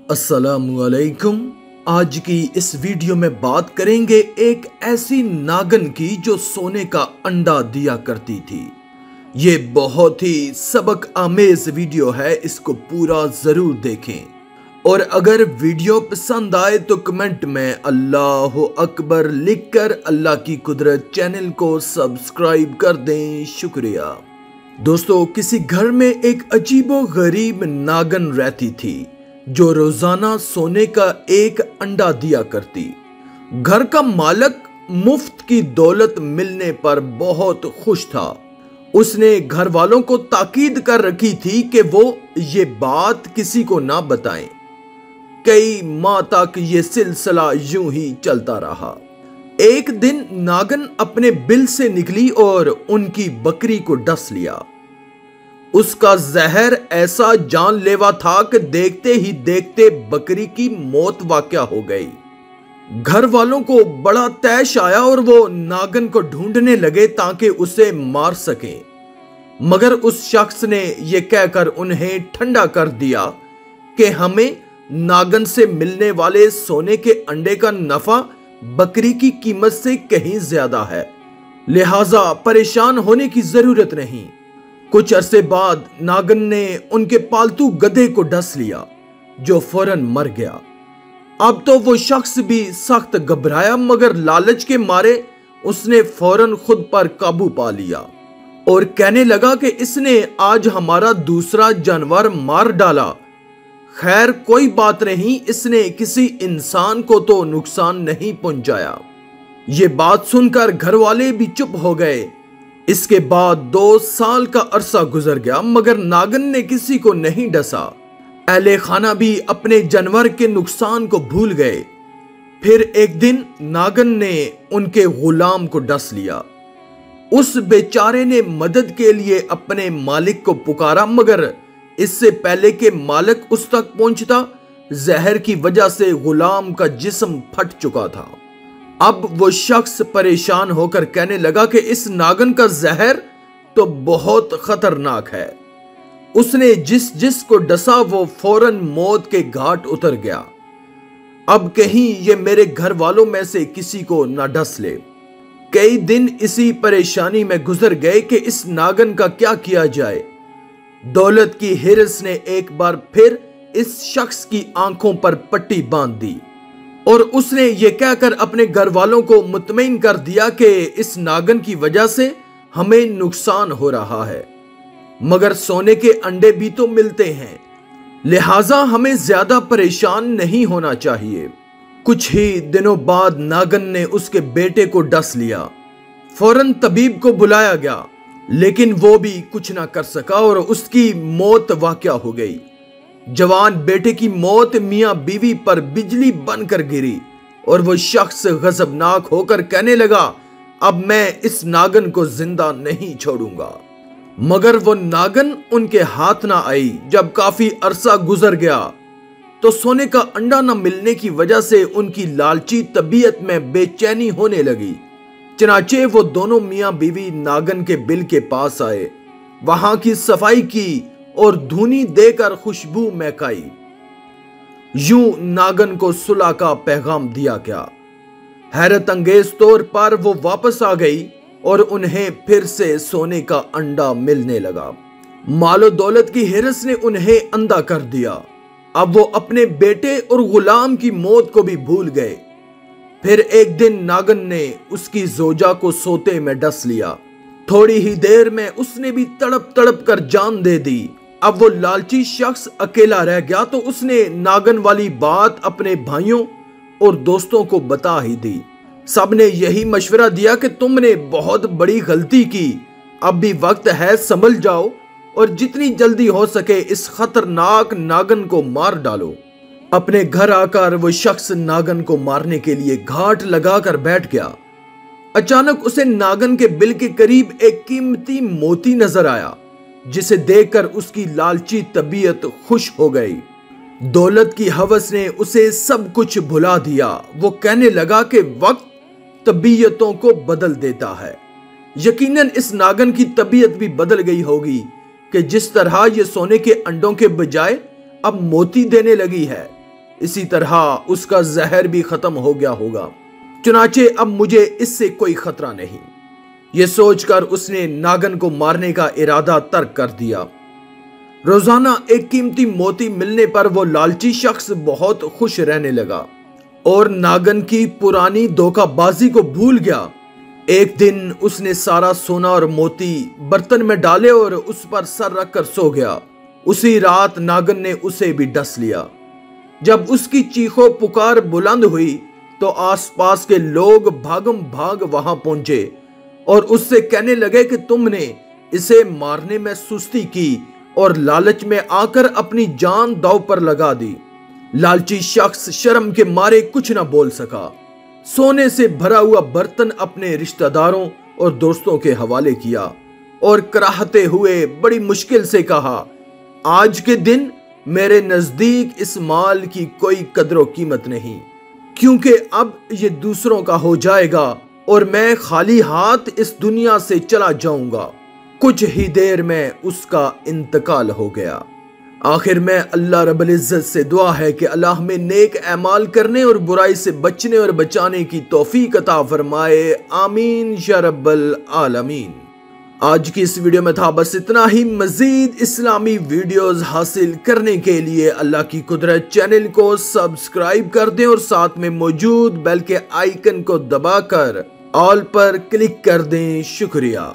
अस्सलामुअलैकुम। आज की इस वीडियो में बात करेंगे एक ऐसी नागन की जो सोने का अंडा दिया करती थी। ये बहुत ही सबक आमेज वीडियो है, इसको पूरा जरूर देखें। और अगर वीडियो पसंद आए तो कमेंट में अल्लाह अकबर लिखकर अल्लाह की कुदरत चैनल को सब्सक्राइब कर दें। शुक्रिया। दोस्तों, किसी घर में एक अजीबो गरीब नागन रहती थी जो रोजाना सोने का एक अंडा दिया करती। घर का मालिक मुफ्त की दौलत मिलने पर बहुत खुश था। उसने घर वालों को ताकीद कर रखी थी कि वो ये बात किसी को ना बताएं। कई माह तक ये सिलसिला यूं ही चलता रहा। एक दिन नागन अपने बिल से निकली और उनकी बकरी को डस लिया। उसका जहर ऐसा जानलेवा था कि देखते ही देखते बकरी की मौत वाक़या हो गई। घर वालों को बड़ा तैश आया और वो नागन को ढूंढने लगे ताकि उसे मार सकें, मगर उस शख्स ने यह कहकर उन्हें ठंडा कर दिया कि हमें नागन से मिलने वाले सोने के अंडे का नफा बकरी की कीमत से कहीं ज्यादा है, लिहाजा परेशान होने की जरूरत नहीं। कुछ अरसे बाद नागन ने उनके पालतू गधे को डस लिया जो फौरन मर गया। अब तो वो शख्स भी सख्त घबराया, मगर लालच के मारे उसने फौरन खुद पर काबू पा लिया और कहने लगा कि इसने आज हमारा दूसरा जानवर मार डाला। खैर कोई बात नहीं, इसने किसी इंसान को तो नुकसान नहीं पहुंचाया। ये बात सुनकर घर वाले भी चुप हो गए। इसके बाद 2 साल का अरसा गुजर गया, मगर नागन ने किसी को नहीं डसा। अहले खाना भी अपने जानवर के नुकसान को भूल गए। फिर एक दिन नागन ने उनके गुलाम को डस लिया। उस बेचारे ने मदद के लिए अपने मालिक को पुकारा, मगर इससे पहले कि मालिक उस तक पहुंचता, जहर की वजह से गुलाम का जिस्म फट चुका था। अब वो शख्स परेशान होकर कहने लगा कि इस नागन का जहर तो बहुत खतरनाक है। उसने जिस को डसा वो फौरन मौत के घाट उतर गया। अब कहीं ये मेरे घर वालों में से किसी को ना डस ले। कई दिन इसी परेशानी में गुजर गए कि इस नागन का क्या किया जाए। दौलत की हिरस ने एक बार फिर इस शख्स की आंखों पर पट्टी बांध दी और उसने ये कहकर अपने घर वालों को मुतमईन कर दिया कि इस नागन की वजह से हमें नुकसान हो रहा है, मगर सोने के अंडे भी तो मिलते हैं, लिहाजा हमें ज्यादा परेशान नहीं होना चाहिए। कुछ ही दिनों बाद नागन ने उसके बेटे को डस लिया। फौरन तबीब को बुलाया गया, लेकिन वो भी कुछ ना कर सका और उसकी मौत वाक़या हो गई। जवान बेटे की मौत मियां बीवी पर बिजली बनकर गिरी और वो शख्स गजबनाक होकर कहने लगा, अब मैं इस नागन को जिंदा नहीं छोड़ूंगा। मगर वो नागन उनके हाथ ना आई। जब काफी अरसा गुजर गया तो सोने का अंडा न मिलने की वजह से उनकी लालची तबीयत में बेचैनी होने लगी। चनाचे वो दोनों मियां बीवी नागन के बिल के पास आए, वहां की सफाई की और धूनी देकर खुशबू महकाई। यूं नागन को सुलह का पैगाम दिया गया। हैरत अंगेज तौर पर वो वापस आ गई और उन्हें फिर से सोने का अंडा मिलने लगा। मालो दौलत की हिरस ने उन्हें अंधा कर दिया। अब वो अपने बेटे और गुलाम की मौत को भी भूल गए। फिर एक दिन नागन ने उसकी जोजा को सोते में डस लिया। थोड़ी ही देर में उसने भी तड़प तड़प कर जान दे दी। अब वो लालची शख्स अकेला रह गया तो उसने नागन वाली बात अपने भाइयों और दोस्तों को बता ही दी। सबने यही मशवरा दिया कि तुमने बहुत बड़ी गलती की, अब भी वक्त है, संभल जाओ और जितनी जल्दी हो सके इस खतरनाक नागन को मार डालो। अपने घर आकर वो शख्स नागन को मारने के लिए घाट लगाकर बैठ गया। अचानक उसे नागन के बिल के करीब एक कीमती मोती नजर आया, जिसे देखकर उसकी लालची तबीयत खुश हो गई। दौलत की हवस ने उसे सब कुछ भुला दिया। वो कहने लगा कि वक्त तबीयतों को बदल देता है। यकीनन इस नागन की तबीयत भी बदल गई होगी कि जिस तरह ये सोने के अंडों के बजाय अब मोती देने लगी है। इसी तरह उसका जहर भी खत्म हो गया होगा। चुनाचे अब मुझे इससे कोई खतरा नहीं। यह सोचकर उसने नागन को मारने का इरादा तर्क कर दिया। रोजाना एक कीमती मोती मिलने पर वो लालची शख्स बहुत खुश रहने लगा और नागन की पुरानी धोखाबाजी को भूल गया। एक दिन उसने सारा सोना और मोती बर्तन में डाले और उस पर सर रखकर सो गया। उसी रात नागन ने उसे भी डस लिया। जब उसकी चीखों पुकार बुलंद हुई तो आसपास के लोग भागम भाग वहां पहुंचे और उससे कहने लगे कि तुमने इसे मारने में सुस्ती की और लालच में आकर अपनी जान दांव पर लगा दी। लालची शख्स शर्म के मारे कुछ न बोल सका। सोने से भरा हुआ बर्तन अपने रिश्तेदारों और दोस्तों के हवाले किया और कराहते हुए बड़ी मुश्किल से कहा, आज के दिन मेरे नजदीक इस माल की कोई कदर कीमत नहीं, क्योंकि अब ये दूसरों का हो जाएगा और मैं खाली हाथ इस दुनिया से चला जाऊंगा। कुछ ही देर में उसका इंतकाल हो गया। आखिर में अल्लाह रब्बुल इज्जत से दुआ है कि अल्लाह में नेक अमाल करने और बुराई से बचने और बचाने की तौफीक अता फरमाए। आमीन या रब्बल आलमीन। आज की इस वीडियो में था बस इतना ही। मजीद इस्लामी वीडियोस हासिल करने के लिए अल्लाह की कुदरत चैनल को सब्सक्राइब कर दें और साथ में मौजूद बेल के आइकन को दबाकर ऑल पर क्लिक कर दें। शुक्रिया।